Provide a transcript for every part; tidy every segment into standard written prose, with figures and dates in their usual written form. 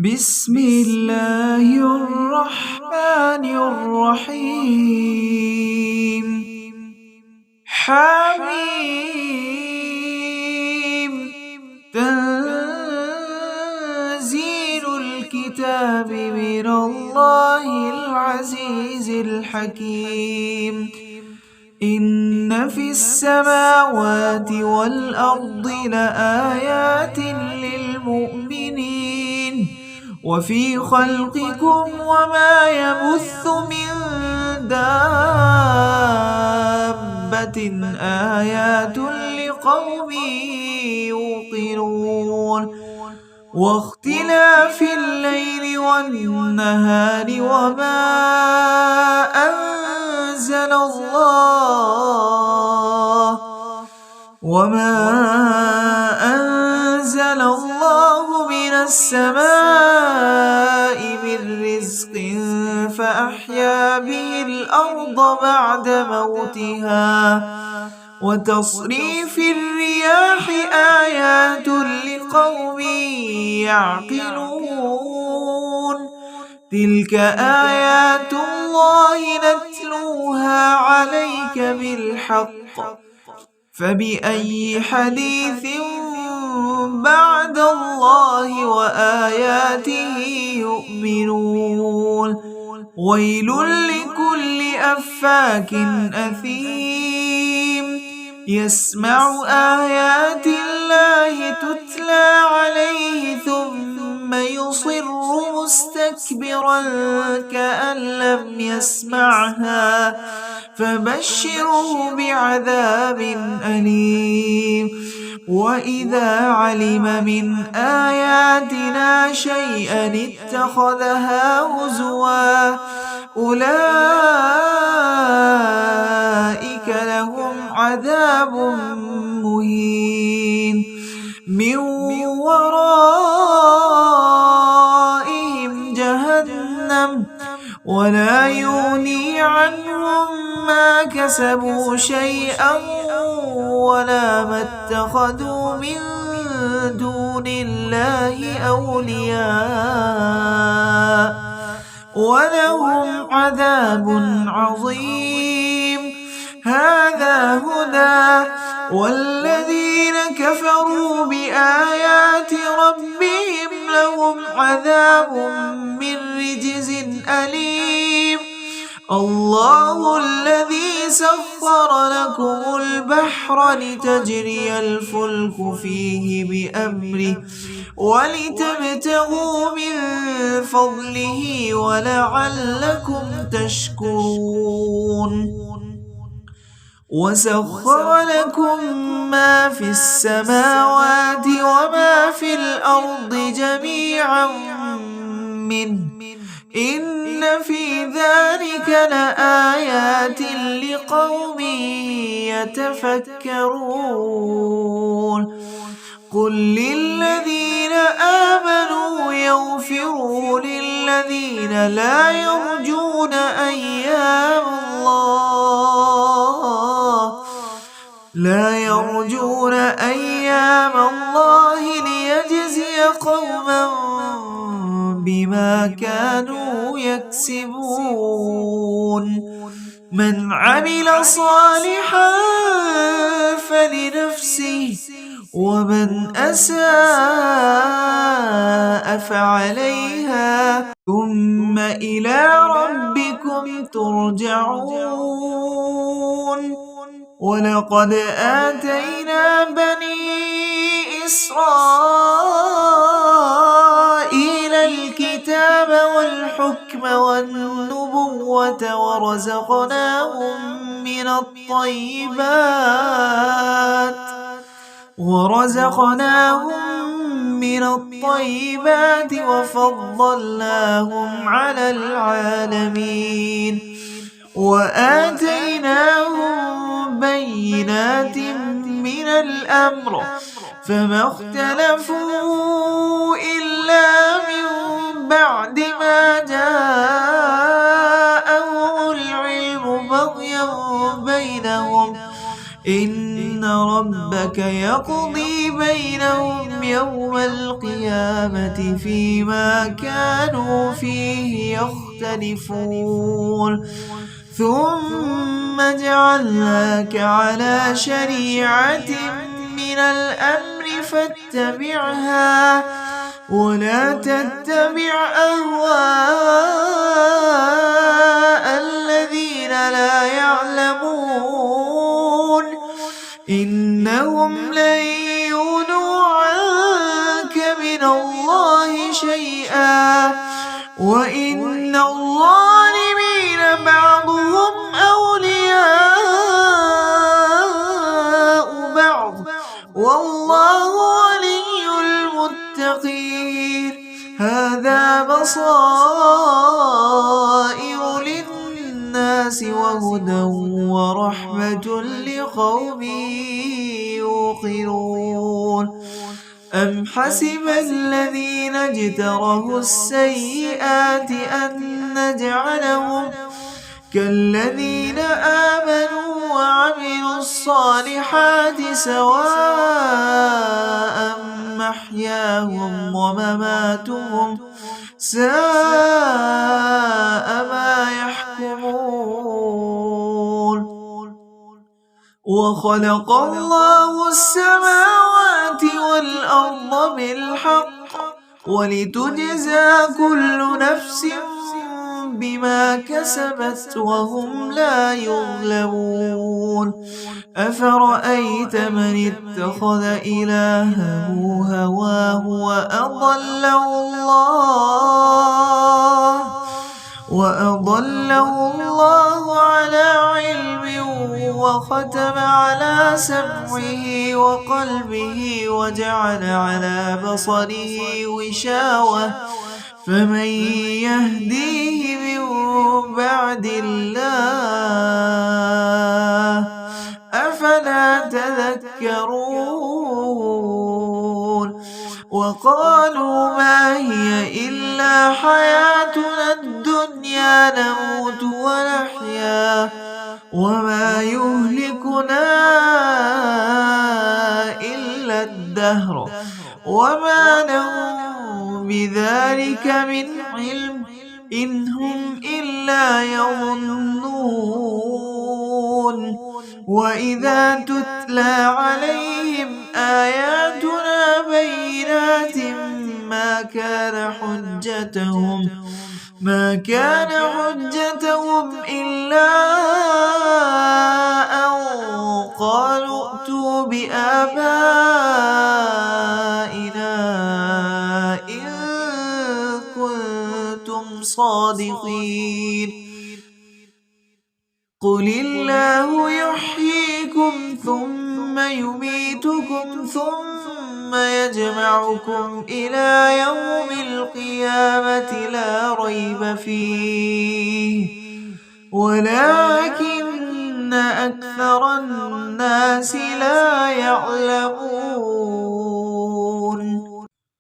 بسم الله الرحمن الرحيم. حميم. تنزيل الكتاب من الله العزيز الحكيم. إن في السماوات والأرض لآيات للمؤمنين وفي خلقكم وما يبث من دابة آيات لقوم يوقنون. واختلاف الليل والنهار وما أنزل الله من السماء من رزق فأحيا به الأرض بعد موتها وتصريف الرياح آيات لقوم يعقلون. تلك آيات الله نتلوها عليك بالحق فبأي حديث بعد الله وآياته يؤمنون. ويل لكل أفاك أثيم يسمع آيات الله تتلى عليه ثم يصر مستكبرا كأن لم يسمعها فبشره بعذاب أليم. وإذا علم من آياتنا شيئا اتخذها هزوا أولئك لهم عذاب مهين من ورائهم جهنم ولا يغني عنهم ما كسبوا شيئا ولا ما اتخذوا من دون الله أولياء ولهم عذاب عظيم. هذا هدى والذين كفروا بآيات ربهم لهم عذاب من رجز أليم. الله الذي سخر لكم البحر لتجري الفلك فيه بأمره ولتبتغوا من فضله ولعلكم تشكرون. وسخر لكم ما في السماوات وما في الأرض جميعا منه إن في ذلك لآيات لقوم يتفكرون. قل للذين آمنوا يغفروا للذين لا يرجون أيام الله ليجزي قوما بما كانوا يكسبون. من عمل صالحا فلنفسه ومن أساء فعليها ثم إلى ربكم ترجعون. ولقد آتينا بني إسرائيل الكتاب والحكم والنبوة ورزقناهم من الطيبات وفضلناهم على العالمين وآتيناهم بينات من الأمر فما اختلفوا إلا من بعد ما جاءهم العلم بغيا بينهم إن ربك يقضي بينهم يوم القيامة فيما كانوا فيه يختلفون ثم جعلناك على شريعة من الأمر فاتبعها ولا تتبع أهواء الذين لا يعلمون إنهم لن يغنوا عنك من الله شيئا وإن الظالمين بعضهم أولياء بعض والله ولي المتقين هذا بصائر للناس وهدى ورحمة لقوم يوقنون أم حسب الذين اجترحوا السيئات أن نجعلهم كالذين آمنوا وعملوا الصالحات سواء محياهم ومماتهم ساء ما يحكمون وخلق الله السماوات والأرض بالحق ولتجزى كل نفس بما كسبت وهم لا يظلمون أفرأيت من اتخذ إلهه هواه وأضله الله على علم وختم على سمعه وقلبه وجعل على بصره غشاوة فمن يهديه من بعد الله أفلا تذكرون وقالوا ما هي إلا حياتنا الدنيا نموت ونحيا وما يهلكنا إلا الدهر وما لهم بذلك من علم إن هم إلا يظنون وإذا تتلى عليهم آياتنا بينات ما كان حجتهم إلا أن قالوا ائتوا بآبائنا إن كنتم صادقين قل الله يحييكم ثم يميتكم ثم يجمعكم إلى يوم القيامة لا ريب فيه ولكن أكثر الناس لا يعلمون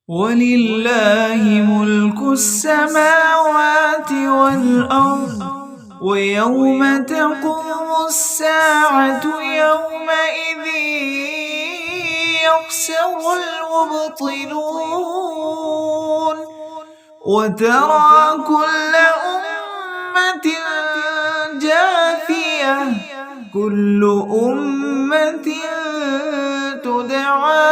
ولله ملك السماوات والأرض ويوم تقوم الساعة يومئذ يخسر المبطلون وترى كل أمة جاثية كل أمة تدعى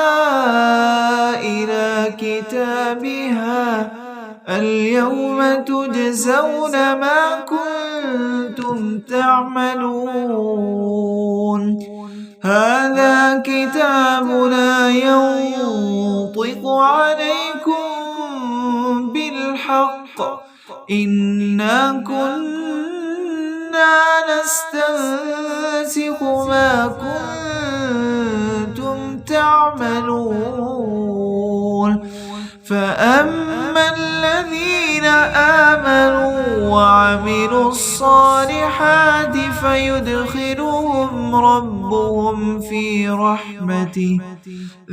إلى كتابها اليوم تجزون ما كنتم تعملون هذا كتابنا ينطق عليكم بالحق إنا كنا نستنسخ ما كنتم تعملون فأما الذين آمنوا وعملوا الصالحات فيدخلهم ربهم في رحمته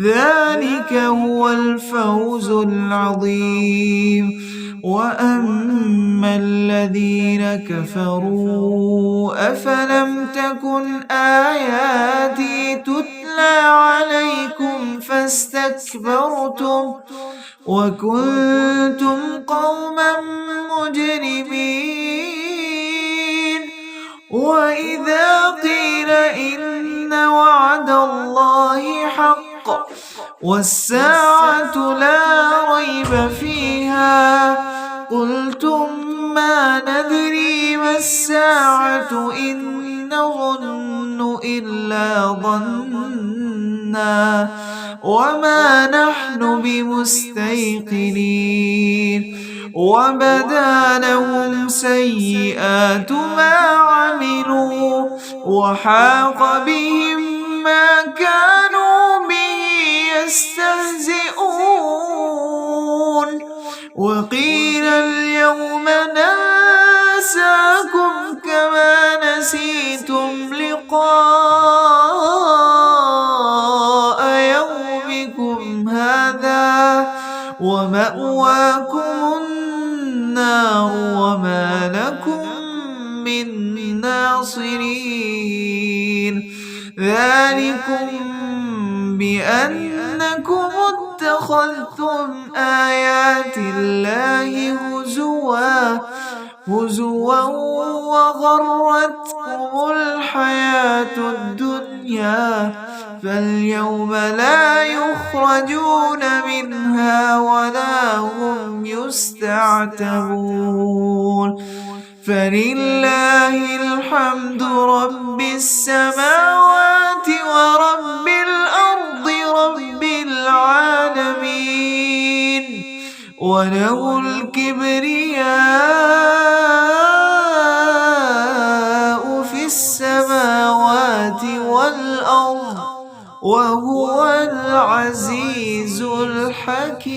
ذلك هو الفوز العظيم وأما الذين كفروا أفلم تكن آياتي تتلى تتلى عليكم فاستكبرتم وكنتم قوما مجرمين وإذا قيل إن وعد الله حق والساعة لا ريب فيها قلتم ما ندري ما الساعة إن نظن إلا ظنا وما نحن بمستيقنين وبدا لهم سيئات ما عملوا وحاق بهم ما كانوا به يستهزئون وقيل اليوم ننساكم كما نسيتم لقاء يومكم هذا ومأواكم النار وما لكم من ناصرين ذلكم بأنكم اتخذتم آيات الله هزوا وغرتكم الحياة الدنيا فاليوم لا يخرجون منها ولا هم يستعتبون فلله الحمد رب السماوات ورب الأرض رب العالمين وله الكبرياء في السماوات والأرض وهو العزيز الحكيم.